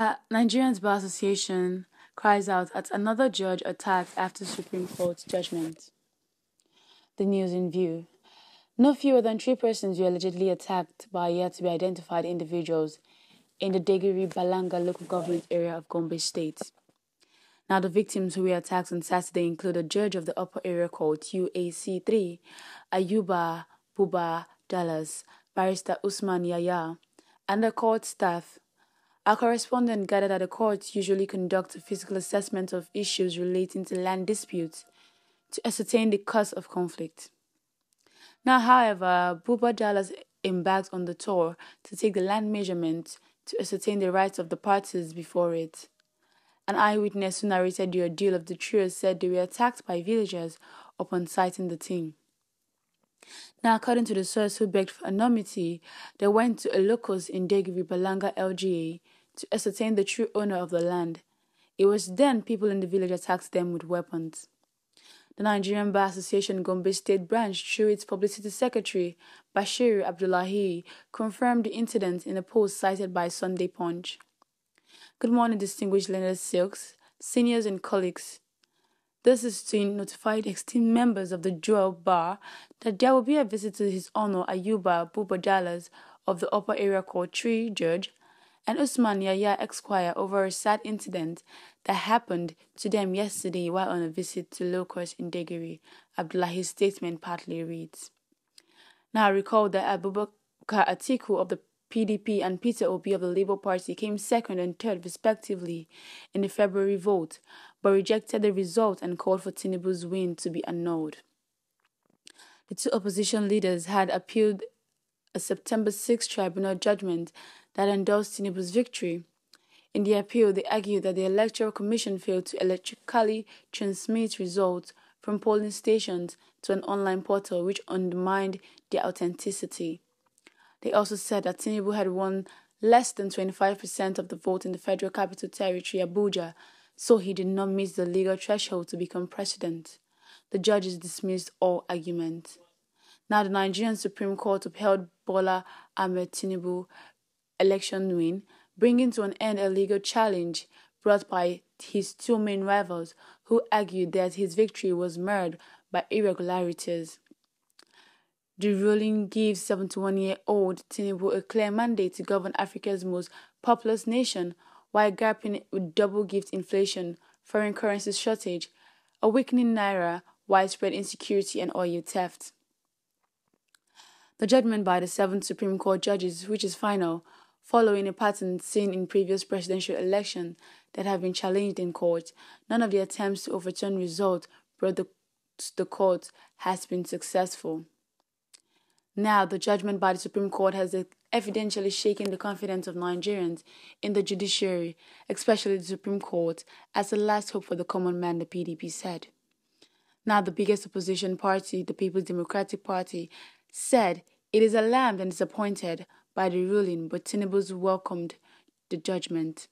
Nigerians Bar Association cries out at another judge attacked after Supreme Court judgment. The news in view. No fewer than 3 persons were allegedly attacked by yet to be identified individuals in the Degiri Balanga local government area of Gombe State. Now, the victims who were attacked on Saturday include a judge of the Upper Area Court UAC3, Ayuba Buba Dallas, Barrister Usman Yaya, and the court staff. Our correspondent gathered that the courts usually conduct a physical assessment of issues relating to land disputes to ascertain the cause of conflict. Now, however, Buba Dallas embarked on the tour to take the land measurement to ascertain the rights of the parties before it. An eyewitness who narrated the ordeal of the trio said they were attacked by villagers upon sighting the team. Now, according to the source who begged for anonymity, they went to a locus in Degiri Balanga LGA to ascertain the true owner of the land. It was then people in the village attacked them with weapons. The Nigerian Bar Association Gombe State Branch, through its publicity secretary, Bashir Abdullahi, confirmed the incident in a post cited by Sunday Punch. Good morning, distinguished learned silks, seniors and colleagues. This is to notify the esteemed members of the Jewel Bar that there will be a visit to His Honor Ayuba Buba Dallas of the Upper Area Court 3 Judge and Usman Yaya Esquire over a sad incident that happened to them yesterday while on a visit to locals in Degiri. Abdullahi's statement partly reads. Now recall that Abubakar Atiku of the PDP and Peter Obi of the Labour Party came second and third respectively in the February vote, but rejected the result and called for Tinubu's win to be annulled. The 2 opposition leaders had appealed a September 6 tribunal judgment that endorsed Tinubu's victory. In the appeal, they argued that the Electoral Commission failed to electrically transmit results from polling stations to an online portal which undermined their authenticity. They also said that Tinubu had won less than 25% of the vote in the Federal Capital Territory, Abuja, so he did not meet the legal threshold to become president. The judges dismissed all arguments. Now, the Nigerian Supreme Court upheld Bola Ahmed Tinubu's election win, bringing to an end a legal challenge brought by his 2 main rivals, who argued that his victory was marred by irregularities. The ruling gives 71-year-old Tinubu a clear mandate to govern Africa's most populous nation while grappling with double gift inflation, foreign currency shortage, a weakening naira, widespread insecurity, and oil theft. The judgment by the 7 Supreme Court judges, which is final, following a pattern seen in previous presidential elections that have been challenged in court. None of the attempts to overturn results brought to the court has been successful. Now, the judgment by the Supreme Court has evidently shaken the confidence of Nigerians in the judiciary, especially the Supreme Court, as the last hope for the common man, the PDP said. Now, the biggest opposition party, the People's Democratic Party, said it is alarmed and disappointed by the ruling, but Tinubu's welcomed the judgment.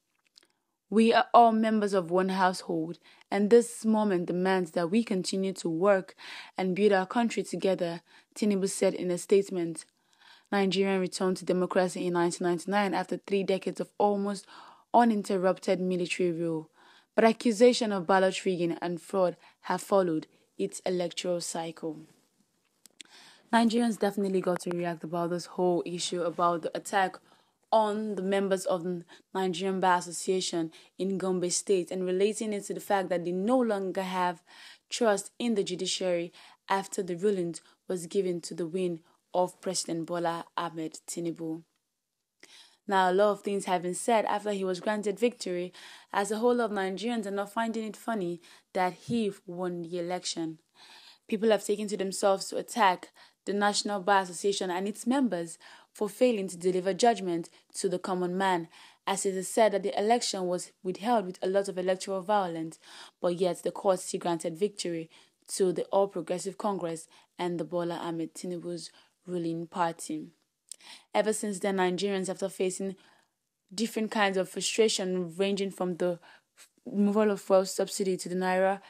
We are all members of one household, and this moment demands that we continue to work and build our country together, Tinubu said in a statement. Nigeria returned to democracy in 1999 after 3 decades of almost uninterrupted military rule, but accusations of ballot rigging and fraud have followed its electoral cycle. Nigerians definitely got to react about this whole issue about the attack on the members of the Nigerian Bar Association in Gombe State and relating it to the fact that they no longer have trust in the judiciary after the ruling was given to the win of President Bola Ahmed Tinubu. Now, a lot of things have been said after he was granted victory, as a whole lot of Nigerians are not finding it funny that he won the election. People have taken to themselves to attack the National Bar Association and its members for failing to deliver judgment to the common man, as it is said that the election was withheld with a lot of electoral violence, but yet the court still granted victory to the All Progressive Congress and the Bola Ahmed Tinubu's ruling party. Ever since then, Nigerians, after facing different kinds of frustration ranging from the removal of fuel subsidy to the naira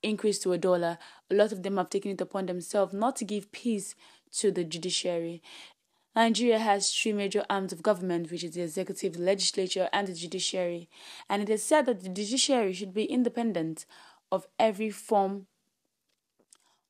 increase to $1, a lot of them have taken it upon themselves not to give peace to the judiciary. Nigeria has three major arms of government, which is the executive, the legislature, and the judiciary. And it is said that the judiciary should be independent of every form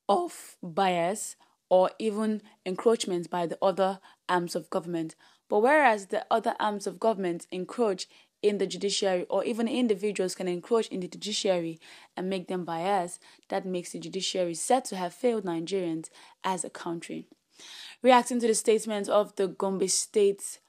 of bias or even encroachment by the other arms of government. But whereas the other arms of government encroach in the judiciary, or even individuals can encroach in the judiciary and make them biased, that makes the judiciary said to have failed Nigerians as a country. Reacting to the statement of the Gombe State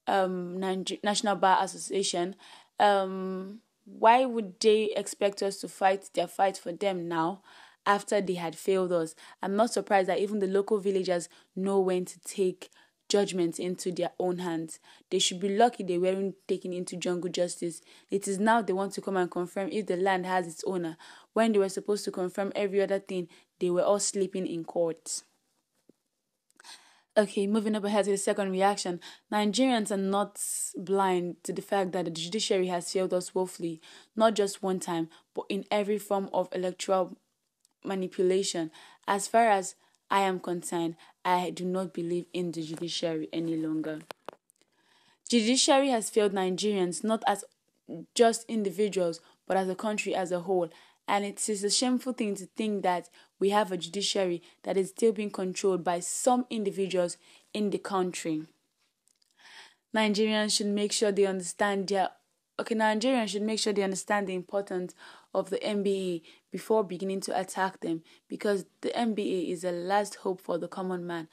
National Bar Association, why would they expect us to fight their fight for them now after they had failed us? I'm not surprised that even the local villagers know when to take judgment into their own hands. They should be lucky they weren't taken into jungle justice. It is now they want to come and confirm if the land has its owner. When they were supposed to confirm every other thing, they were all sleeping in court. Okay, moving up ahead to the second reaction. Nigerians are not blind to the fact that the judiciary has failed us woefully, not just one time, but in every form of electoral manipulation. As far as I am concerned, I do not believe in the judiciary any longer. Judiciary has failed Nigerians, not as just individuals, but as a country as a whole. And it is a shameful thing to think that we have a judiciary that is still being controlled by some individuals in the country. Nigerians should make sure they understand the importance of the NBA before beginning to attack them, because the NBA is the last hope for the common man.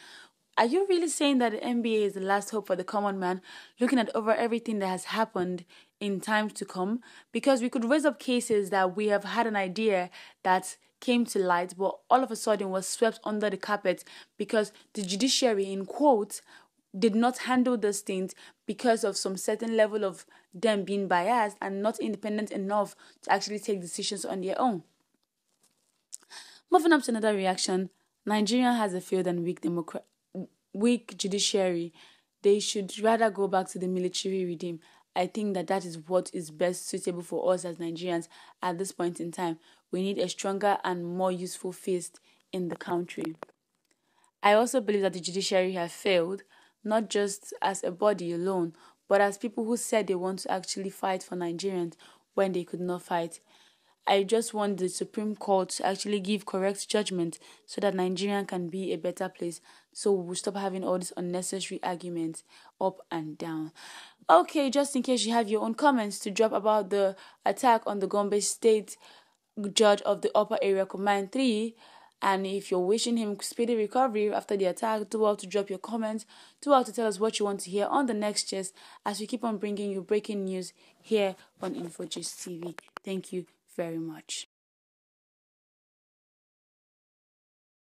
Are you really saying that the NBA is the last hope for the common man, looking at over everything that has happened in times to come? Because we could raise up cases that we have had an idea that came to light, but all of a sudden was swept under the carpet because the judiciary, in quotes, did not handle those things because of some certain level of them being biased and not independent enough to actually take decisions on their own. Moving up to another reaction, Nigeria has a failed and weak judiciary. They should rather go back to the military regime. I think that is what is best suitable for us as Nigerians at this point in time. We need a stronger and more useful fist in the country. I also believe that the judiciary have failed, not just as a body alone, but as people who said they want to actually fight for Nigerians when they could not fight. I just want the Supreme Court to actually give correct judgment so that Nigeria can be a better place, so we'll stop having all these unnecessary arguments up and down. Okay, just in case you have your own comments to drop about the attack on the Gombe State Judge of the Upper Area Command 3, and if you're wishing him speedy recovery after the attack, do well to drop your comments, do well to tell us what you want to hear on the next gist as we keep on bringing you breaking news here on InfoGist TV. Thank you very much.